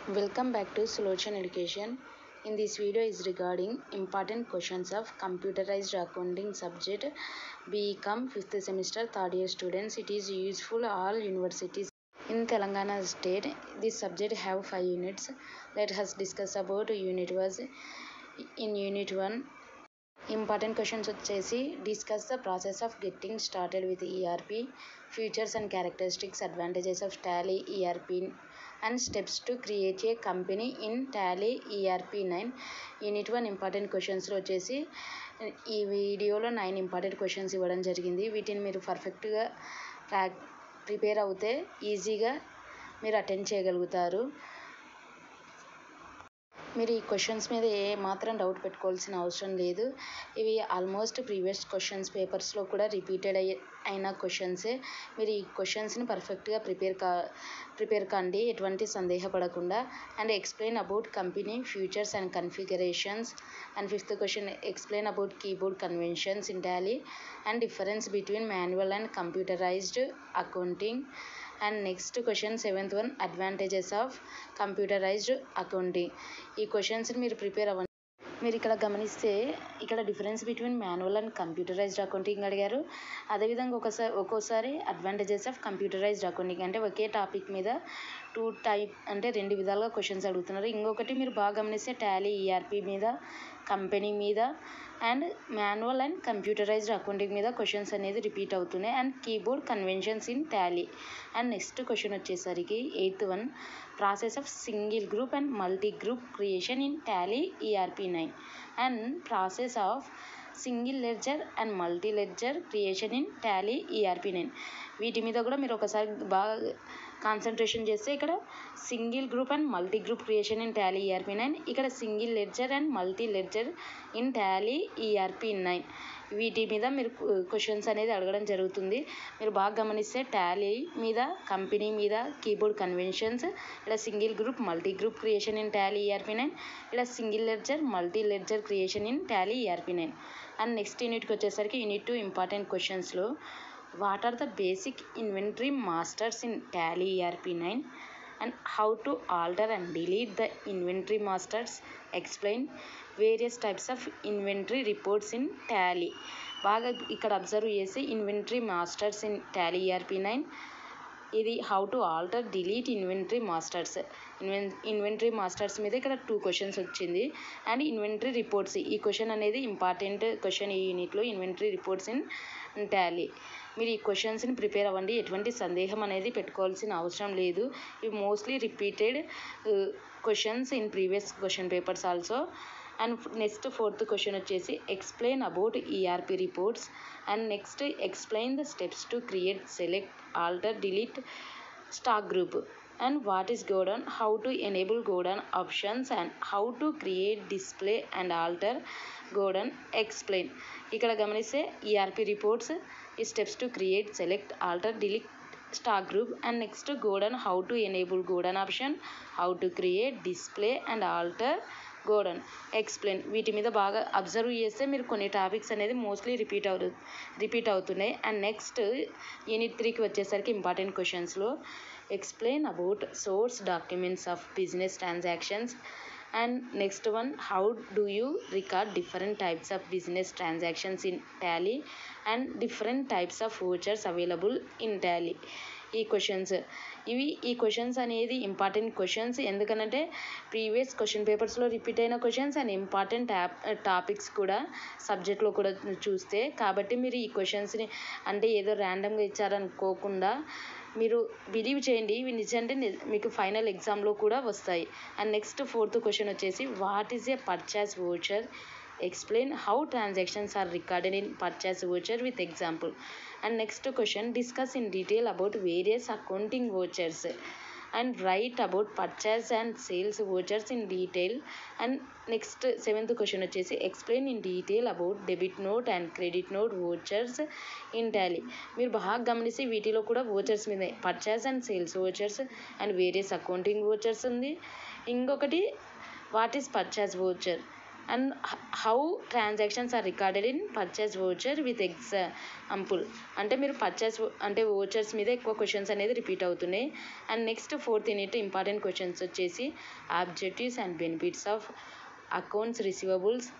Welcome back to Solution Education. In this video is regarding important questions of computerized accounting subject become 5th semester 3rd year students. It is useful all universities in Telangana state. This subject have 5 units. Let us discuss about unit was in unit 1. Important questions వచ్చేసి discuss the process of getting started with ERP, features and characteristics, advantages of Tally ERP and steps to create a company in Tally ERP 9. Unit 1 important క్వశ్చన్స్లో వచ్చేసి ఈ వీడియోలో 9 important questions ఇవ్వడం జరిగింది. వీటిని మీరు పర్ఫెక్ట్గా ప్రిపేర్ అవుతే ఈజీగా మీరు అటెండ్ చేయగలుగుతారు. మీరు ఈ క్వశ్చన్స్ మీద ఏ మాత్రం డౌట్ పెట్టుకోవాల్సిన అవసరం లేదు. ఇవి ఆల్మోస్ట్ ప్రీవియస్ క్వశ్చన్స్ పేపర్స్లో కూడా రిపీటెడ్ అయిన క్వశ్చన్సే. మీరు ఈ క్వశ్చన్స్ని పర్ఫెక్ట్గా ప్రిపేర్ కండి, ఎటువంటి సందేహపడకుండా. And explain about company futures and configurations. And 5th question explain about keyboard conventions in Tally and difference between manual and computerised accounting. And next question 7th one advantages of computerised accounting. ఈ క్వశ్చన్స్ని మీరు prepare అవ్వండి. మీరు ఇక్కడ గమనిస్తే ఇక్కడ difference between manual and computerised accounting అడిగారు. అదేవిధంగా ఒక్కోసారి అడ్వాంటేజెస్ ఆఫ్ కంప్యూటరైజ్డ్ అకౌంటింగ్ అంటే ఒకే టాపిక్ మీద 2 టైప్ అంటే 2 విధాలుగా క్వశ్చన్స్ అడుగుతున్నారు. ఇంకొకటి మీరు బాగా గమనిస్తే టాలీ ఈఆర్పీ మీద, కంపెనీ మీద and manual and computerised accounting మీద క్వశ్చన్స్ అనేది రిపీట్ అవుతున్నాయి. And keyboard conventions in Tally. And next question వచ్చేసరికి 8th one process of single group and multi group creation in Tally ERP 9 and process of single ledger and multi ledger creation in Tally ERP 9. వీటి మీద కూడా మీరు ఒకసారి బాగా concentration చేస్తే ఇక్కడ single group and multi group creation in Tally ERP 9, ఇక్కడ single ledger and multi ledger in Tally ERP 9. వీటి మీద మీరు క్వశ్చన్స్ అనేది అడగడం జరుగుతుంది. మీరు బాగా గమనిస్తే టాలీ మీద, కంపెనీ మీద, కీబోర్డ్ కన్వెన్షన్స్, ఇలా single group multi group creation in Tally ERP 9, ఇలా single ledger multi ledger creation in Tally ERP 9. And next యూనిట్కి వచ్చేసరికి యూనిట్ 2 ఇంపార్టెంట్ క్వశ్చన్స్లో what are the basic inventory masters in Tally ERP 9 and how to alter and delete the inventory masters, explain various types of inventory reports in Tally. బాగా ఇక్కడ observe చేసి inventory masters in Tally ERP 9, ఇది how to alter delete inventory masters. Inventory masters మీద ఇక్కడ 2 questions వచ్చింది. And inventory reports, ఈ question అనేది important question ఈ యూనిట్లో, ఇన్వెంటరీ రిపోర్ట్స్ ఇన్ టాలీ. మీరు ఈ క్వశ్చన్స్ని ప్రిపేర్ అవ్వండి, ఎటువంటి సందేహం అనేది పెట్టుకోవాల్సిన అవసరం లేదు. ఇవి mostly repeated questions in previous question papers also. And next 4th question వచ్చేసి explain about ERP reports. And next explain the steps to create, select, alter, delete stock group. And what is godown, how to enable godown options and how to create, display and alter godown. Explain. ఇక్కడ గమనిస్తే ERP reports, ఈ steps to create, select, alter, delete stock group. And next godown, how to enable godown option, how to create, display and alter godown. Explain. వీటి మీద బాగా observe చేస్తే మీరు కొన్ని topics అనేది మోస్ట్లీ రిపీట్ అవుతున్నాయి. అండ్ నెక్స్ట్ యూనిట్ 3కి వచ్చేసరికి ఇంపార్టెంట్ క్వశ్చన్స్లో explain about source documents of business transactions. And next one, how do you record different types of business transactions in Tally and different types of vouchers available in Tally. ఈ questions అనేది important questions, ఎందుకంటే previous question పేపర్స్లో repeat అయిన questions and important topics కూడా సబ్జెక్ట్లో కూడా చూస్తే. కాబట్టి మీరు ఈ క్వశ్చన్స్ని అంటే ఏదో ర్యాండమ్గా ఇచ్చారనుకోకుండా మీరు బిలీవ్ చేయండి, ఇవి నిజంటే మీకు ఫైనల్ ఎగ్జామ్లో కూడా వస్తాయి. అండ్ నెక్స్ట్ 4th క్వశ్చన్ వచ్చేసి what is a purchase voucher, explain how transactions are recorded in purchase voucher with example. And next question discuss in detail about various accounting vouchers and write about purchase and sales vouchers in detail. And next 7th question వచ్చేసి explain in detail about debit note and credit note vouchers in Tally. మీరు బాగా గమనిస్తే వీటిలో కూడా vouchers మీద purchase and sales vouchers and various accounting vouchers ఉంది. ఇంకొకటి what is purchase voucher and how transactions are recorded in purchase voucher with example. అంటే మీరు పర్చేస్ అంటే వోచర్స్ మీద ఎక్కువ క్వశ్చన్స్ అనేది రిపీట్ అవుతున్నాయి. And next 4th unit important questions వచ్చేసి objectives and benefits of accounts receivables.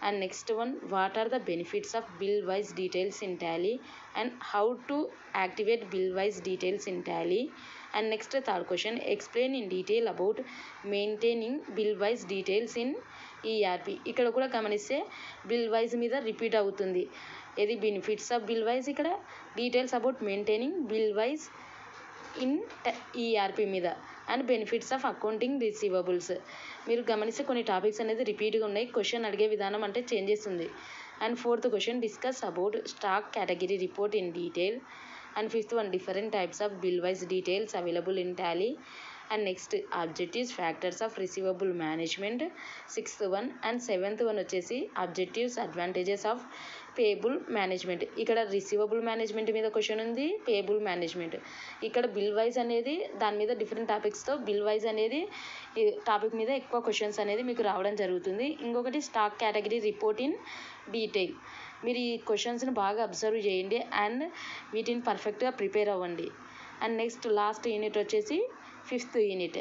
And next one, what are the benefits of bill wise details in Tally and how to activate bill wise details in Tally. And next third question, explain in detail about maintaining bill wise details in ERP. ఇక్కడ కూడా గమనిస్తే bill wise మీద repeat అవుతుంది. ఇది benefits of bill wise, ఇక్కడ details about maintaining bill wise in ERP మీద, and benefits of accounting receivables. మీరు గమనిస్తే కొన్ని టాపిక్స్ అనేది రిపీట్గా ఉన్నాయి. క్వశ్చన్ అడిగే విధానం అంటే చేంజ్ చేస్తుంది. And 4th question, discuss about stock category report in detail. And 5th one, different types of bill wise details available in Tally. And next objectives factors of receivable management 6th one. And 7th one వచ్చేసి objectives advantages of payable management. ఇక్కడ receivable management మీద question ఉంది, payable management. ఇక్కడ bill wise అనేది దాని మీద different టాపిక్స్తో bill wise అనేది ఈ టాపిక్ మీద ఎక్కువ క్వశ్చన్స్ అనేది మీకు రావడం జరుగుతుంది. ఇంకొకటి stock category report in detail. మీరు ఈ క్వశ్చన్స్ని బాగా అబ్జర్వ్ చేయండి అండ్ వీటిని పర్ఫెక్ట్గా ప్రిపేర్ అవ్వండి. అండ్ నెక్స్ట్ లాస్ట్ యూనిట్ వచ్చేసి 5th యూనిట్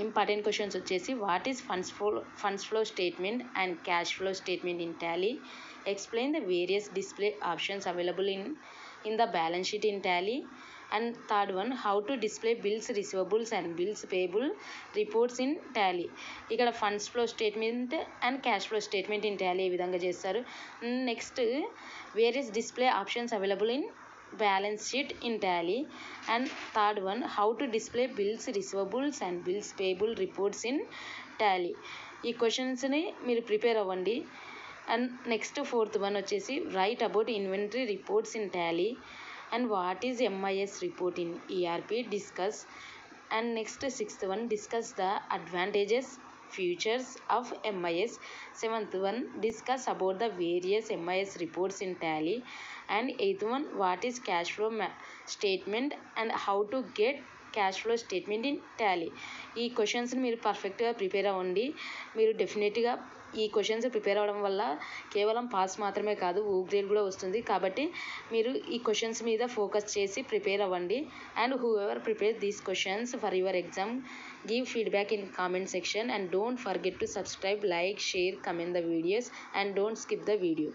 ఇంపార్టెంట్ క్వశ్చన్స్ వచ్చేసి what is funds flow statement and cash flow statement in Tally. Explain the various display options available in the balance sheet in Tally. And third one, how to display bills receivables and bills payable reports in Tally. ఇక్కడ funds flow statement and cash flow statement in Tally ఏ విధంగా చేస్తారు. Next various display options available in balance sheet in Tally. And third one, how to display bills receivables and bills payable reports in Tally. ఈ క్వశ్చన్స్ని మీరు prepare అవ్వండి. And next 4th one వచ్చేసి write about inventory reports in Tally and what is MIS report in ERP discuss. And next 6th one, discuss the advantages features of MIS. 7th one, discuss about the various MIS reports in Tally. And 8th one, what is cash flow statement and how to get cash flow statement in Tally. ఈ క్వశ్చన్స్ని మీరు పర్ఫెక్ట్గా prepare అవ్వండి. మీరు డెఫినెట్గా ఈ questions prepare అవ్వడం వల్ల కేవలం పాస్ మాత్రమే కాదు, ఓ గ్రేడ్ కూడా వస్తుంది. కాబట్టి మీరు ఈ క్వశ్చన్స్ మీద ఫోకస్ చేసి ప్రిపేర్ అవ్వండి. And who ever prepare these questions for your exam, give feedback in comment section and don't forget to subscribe, like, share, comment the videos and don't skip the video.